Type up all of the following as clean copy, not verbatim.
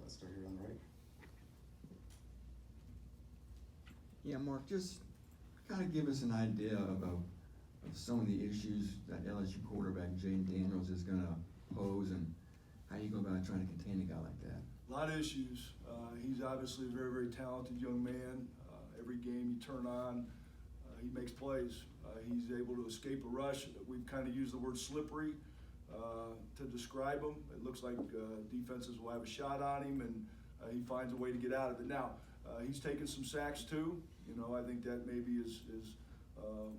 Let's start here on the right. Yeah, Mark, just kind of give us an idea of some of the issues that LSU quarterback Jaden Daniels is going to pose and how you go about trying to contain a guy like that. A lot of issues. He's obviously a very, very talented young man. Every game you turn on, he makes plays. He's able to escape a rush. We've kind of used the word slippery to describe him. It looks like defenses will have a shot on him, and he finds a way to get out of it. Now, he's taken some sacks too. You know, I think that maybe is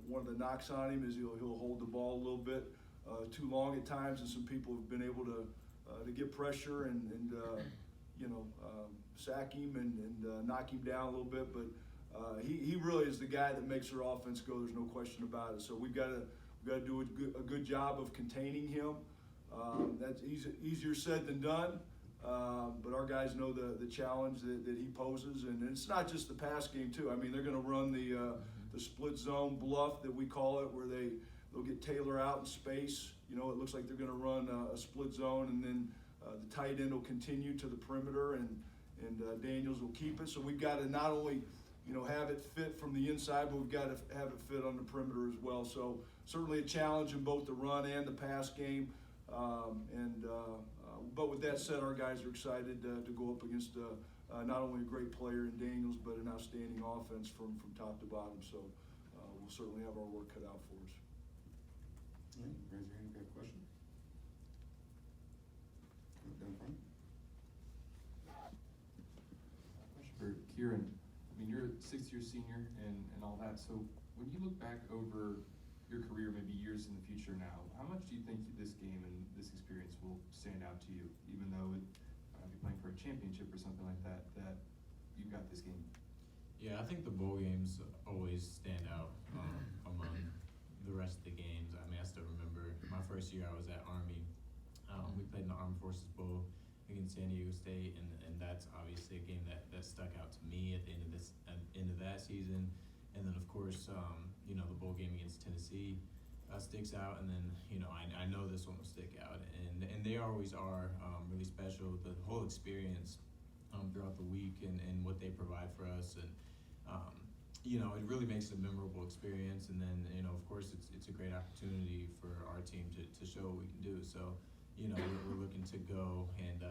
one of the knocks on him is he'll hold the ball a little bit too long at times, and some people have been able to get pressure and sack him and knock him down a little bit. But he really is the guy that makes our offense go. There's no question about it. So we've got to do a good job of containing him. That's easier said than done. But our guys know the challenge that he poses, and it's not just the pass game too. I mean, they're going to run the split zone bluff that we call it, where they'll get Taylor out in space. You know, it looks like they're going to run a split zone, and then the tight end will continue to the perimeter, and Daniels will keep it. So we've got to not only have it fit from the inside, but we've got to have it fit on the perimeter as well. So certainly a challenge in both the run and the pass game. But with that said, our guys are excited to go up against not only a great player in Daniels, but an outstanding offense from top to bottom. So we'll certainly have our work cut out for us. All right, raise your hand if you have a question. Down front. Question for Kieren. I mean, you're a sixth-year senior and all that. So when you look back over your career, maybe years in the future now, how much do you think this game and this experience will stand out to you, even though you're playing for a championship or something like that, that you've got this game? Yeah, I think the bowl games always stand out among the rest of the games. I mean, I still remember my first year I was at Army. We played in the Armed Forces Bowl against San Diego State, and that's obviously a game that stuck out to me at the end of that season. And then, of course, the bowl game against Tennessee sticks out, and then, I know this one will stick out. And they always are really special, the whole experience throughout the week and what they provide for us. And, it really makes it a memorable experience. And then, of course, it's a great opportunity for our team to show what we can do. So, we're looking to go and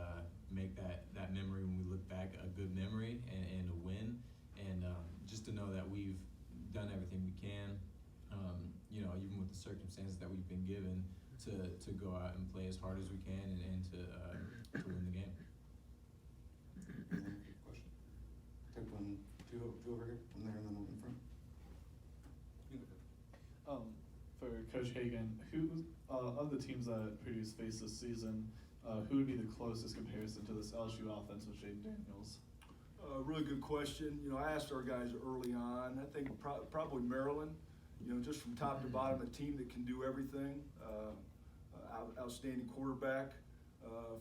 make that memory when we look back a good memory and a win. And just to know that we've done everything we can, even with the circumstances that we've been given, to go out and play as hard as we can and to win the game. Question. Take two over here, one there, and then one in front. For Coach Hagen, who of the teams that Purdue's faced this season, who would be the closest comparison to this LSU offense with Jaden Daniels? Really good question. I asked our guys early on. I think probably Maryland. Just from top to bottom, a team that can do everything. Outstanding quarterback.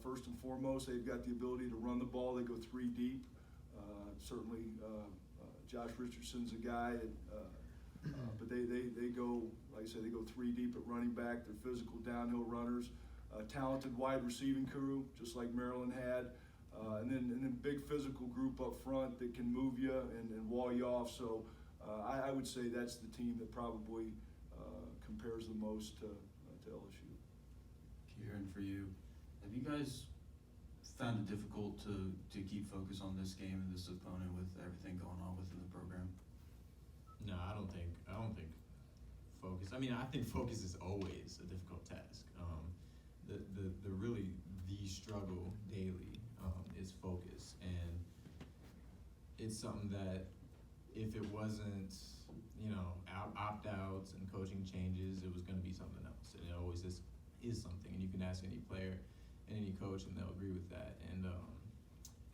First and foremost, they've got the ability to run the ball. They go 3 deep. Certainly, Josh Richardson's a guy. But they go, like I said, they go 3 deep at running back. They're physical downhill runners. Talented wide receiving crew, just like Maryland had. And then big physical group up front that can move you and wall you off. So I would say that's the team that probably compares the most to LSU. Kieren, for you, have you guys found it difficult to keep focus on this game and this opponent with everything going on within the program? No, I don't think focus. I mean, I think focus is always a difficult task. The struggle daily is focus, and it's something that if it wasn't, opt-outs and coaching changes, it was going to be something else, and it always is something. And you can ask any player and any coach, and they'll agree with that. And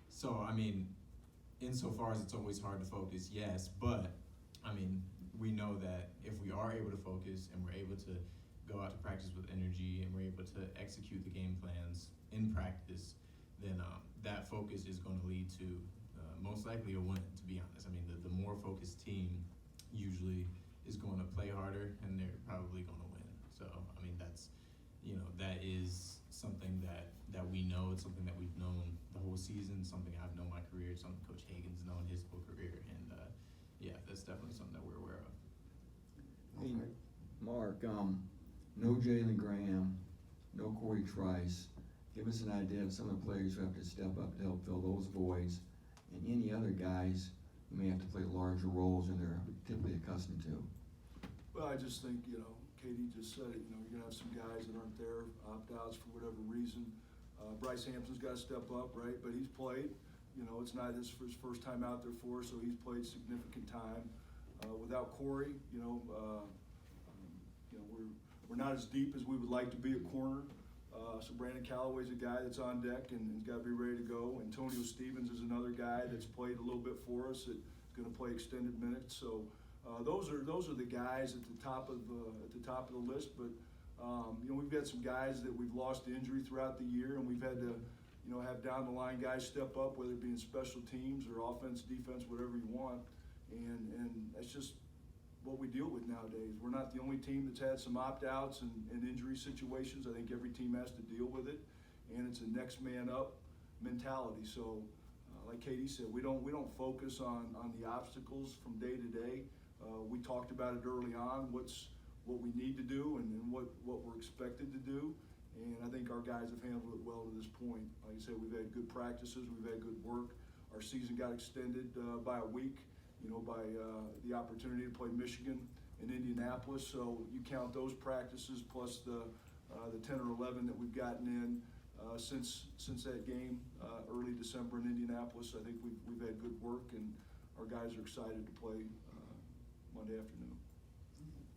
so, I mean, insofar as it's always hard to focus, yes, but I mean, we know that if we are able to focus and we're able to go out to practice with energy and we're able to execute the game plans in practice, then that focus is going to lead to most likely a win, to be honest. I mean, the more focused team usually is going to play harder, and they're probably going to win. So, I mean, that is something that we know. It's something that we've known the whole season, something I've known my career, something Coach Hagen's known his whole career, and yeah, that's definitely something that we're aware of. Hey, Mark, no Jalen Graham, no Corey Trice. Give us an idea of some of the players who have to step up to help fill those voids, and any other guys who may have to play larger roles than they're typically accustomed to. Well, I just think, Katie just said it, you're gonna have some guys that aren't there, opt-outs for whatever reason. Bryce Hampton's gotta step up, right, but he's played. It's not his first time out there for us, so he's played significant time. Without Corey, we're not as deep as we would like to be at corner. So Brandon Callaway's a guy that's on deck and has got to be ready to go. Antonio Stevens is another guy that's played a little bit for us that's going to play extended minutes. So those are the guys at the top of the list. But we've got some guys that we've lost to injury throughout the year, and we've had to have down the line guys step up, whether it be in special teams or offense, defense, whatever you want. And that's just what we deal with nowadays. We're not the only team that's had some opt-outs and injury situations. I think every team has to deal with it, and it's a next man up mentality. So, like Katie said, we don't focus on the obstacles from day to day. We talked about it early on. What we need to do and what we're expected to do, and I think our guys have handled it well to this point. Like I said, we've had good practices, we've had good work. Our season got extended by a week. By the opportunity to play Michigan and Indianapolis. So you count those practices plus the 10 or 11 that we've gotten in since that game early December in Indianapolis. I think we've had good work, and our guys are excited to play Monday afternoon.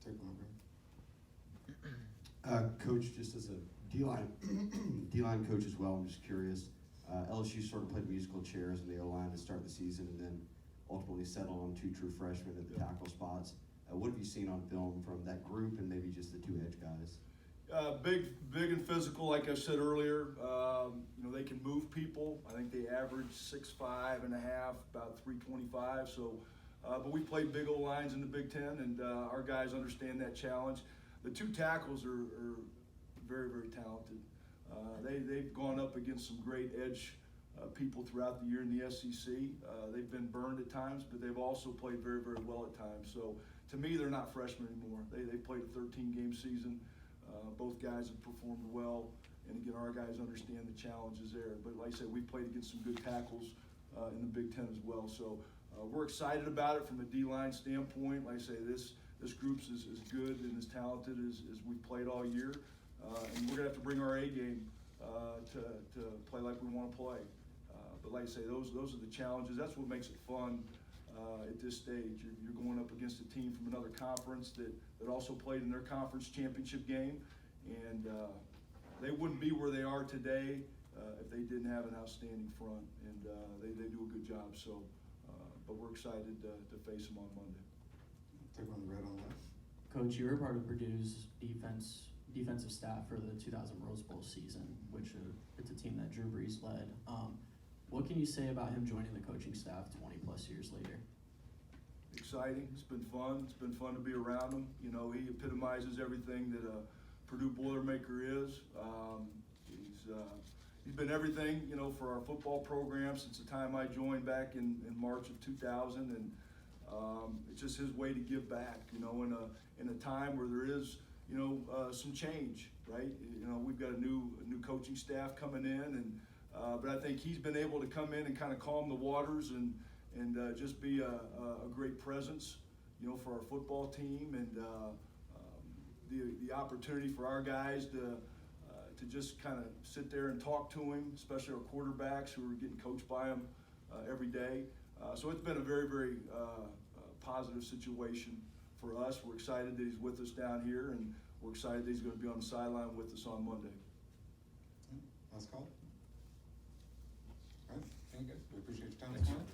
Take one, Greg. Coach, just as a D-line coach as well, I'm just curious. LSU sort of played musical chairs in the O-line to start the season, and then ultimately settled on two true freshmen at the tackle spots. What have you seen on film from that group and maybe just the two edge guys? Big and physical, like I said earlier. They can move people. I think they average 6'5" and a half, about 325. So, but we played big O lines in the Big Ten, and our guys understand that challenge. The two tackles are very, very talented. They've gone up against some great edge people throughout the year in the SEC. They've been burned at times, but they've also played very, very well at times. So to me, they're not freshmen anymore. They played a 13-game season. Both guys have performed well, and again, our guys understand the challenges there. But like I said, we've played against some good tackles in the Big Ten as well. So we're excited about it from a D-line standpoint. Like I say, this group's as good and as talented as we've played all year. And we're going to have to bring our A game to play like we want to play. But like I say, those are the challenges. That's what makes it fun at this stage. You're going up against a team from another conference that also played in their conference championship game, and they wouldn't be where they are today if they didn't have an outstanding front, and they do a good job. So, but we're excited to face them on Monday. Take one, red on that. Coach, you were part of Purdue's defensive staff for the 2000 Rose Bowl season, which it's a team that Drew Brees led. What can you say about him joining the coaching staff 20 plus years later? Exciting. It's been fun. It's been fun to be around him. He epitomizes everything that a Purdue Boilermaker is. He's been everything, for our football program since the time I joined back in March of 2000, and it's just his way to give back. In a time where there is, some change, right? We've got a new coaching staff coming in, and but I think he's been able to come in and kind of calm the waters and just be a great presence, for our football team, and the opportunity for our guys to just kind of sit there and talk to him, especially our quarterbacks who are getting coached by him every day. So it's been a very, very positive situation for us. We're excited that he's with us down here, and we're excited that he's going to be on the sideline with us on Monday. Last call. All right, thank you guys. We appreciate your time this morning.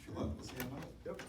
Good luck. We'll see you on Monday. Yep.